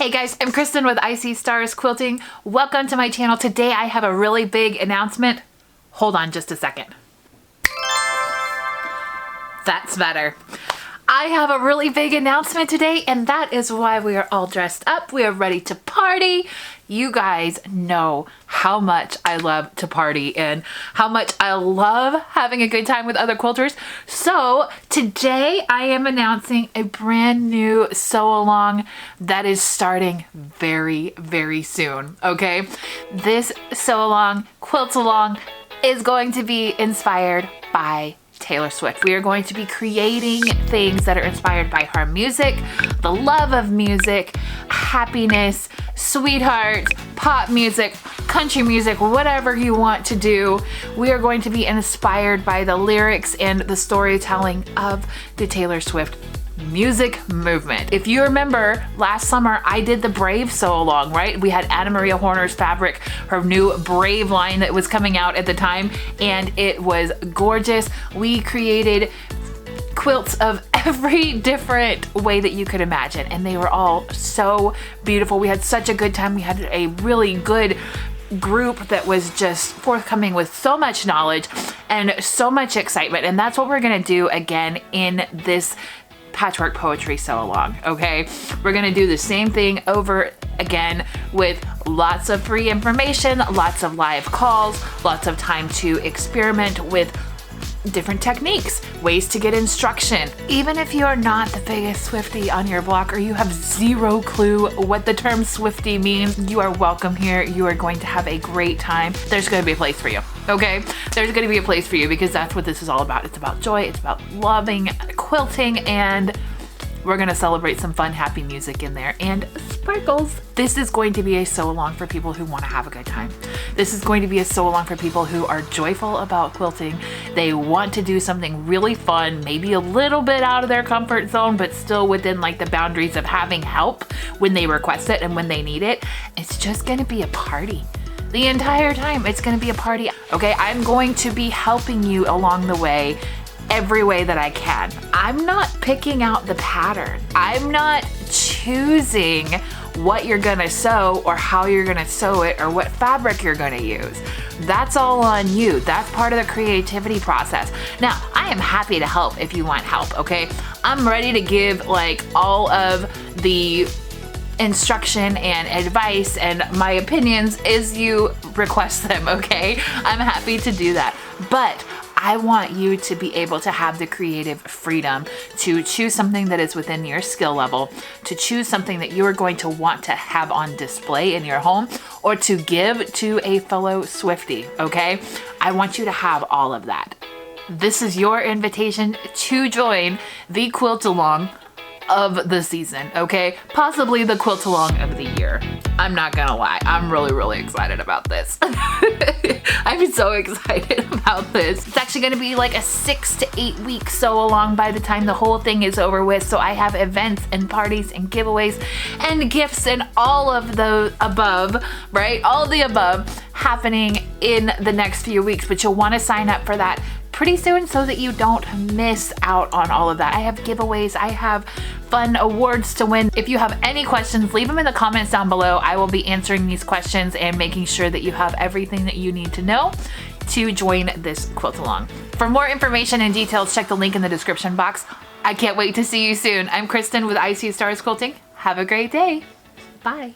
Hey guys, I'm Kristen with IC Stars Quilting. Welcome to my channel. Today I have a really big announcement. Hold on just a second. That's better. I have a really big announcement today, and that is why we are all dressed up. We are ready to party. You guys know how much I love to party and how much I love having a good time with other quilters. So today I am announcing a brand new sew along that is starting very, very soon, okay? This sew along, quilt along, is going to be inspired by Taylor Swift. We are going to be creating things that are inspired by her music, the love of music, happiness, sweetheart, pop music, country music, whatever you want to do. We are going to be inspired by the lyrics and the storytelling of the Taylor Swift music movement. If you remember last summer, I did the Brave sew along, right? We had Anna Maria Horner's fabric, her new Brave line that was coming out at the time, and it was gorgeous. We created quilts of every different way that you could imagine, and they were all so beautiful. We had such a good time. We had a really good group that was just forthcoming with so much knowledge and so much excitement, and that's what we're gonna do again in this patchwork poetry sew along, okay? We're gonna do the same thing over again with lots of free information, lots of live calls, lots of time to experiment with different techniques, ways to get instruction. Even if you are not the biggest Swiftie on your block or you have zero clue what the term Swiftie means, you are welcome here. You are going to have a great time. There's going to be a place for you, okay? There's going to be a place for you because that's what this is all about. It's about joy, it's about loving quilting, and we're gonna celebrate some fun, happy music in there and sparkles. This is going to be a sew along for people who wanna have a good time. This is going to be a sew along for people who are joyful about quilting. They want to do something really fun, maybe a little bit out of their comfort zone, but still within like the boundaries of having help when they request it and when they need it. It's just gonna be a party. The entire time, it's gonna be a party. Okay, I'm going to be helping you along the way every way that I can. I'm not picking out the pattern. I'm not choosing what you're gonna sew or how you're gonna sew it or what fabric you're gonna use. That's all on you. That's part of the creativity process. Now, I am happy to help if you want help, okay? I'm ready to give like all of the instruction and advice and my opinions as you request them, okay? I'm happy to do that. But I want you to be able to have the creative freedom to choose something that is within your skill level, to choose something that you are going to want to have on display in your home or to give to a fellow Swiftie, okay? I want you to have all of that. This is your invitation to join the quilt along of the season, okay? Possibly the quilt along of the year. I'm not gonna lie, I'm really, really excited about this. I'm so excited about this. It's actually gonna be like a 6 to 8 week sew along by the time the whole thing is over with. So I have events and parties and giveaways and gifts and all of the above, right? All the above happening in the next few weeks, but you'll wanna sign up for that pretty soon so that you don't miss out on all of that. I have giveaways, I have fun awards to win. If you have any questions, leave them in the comments down below. I will be answering these questions and making sure that you have everything that you need to know to join this quilt along. For more information and details, check the link in the description box. I can't wait to see you soon. I'm Kristen with IC Stars Quilting. Have a great day. Bye.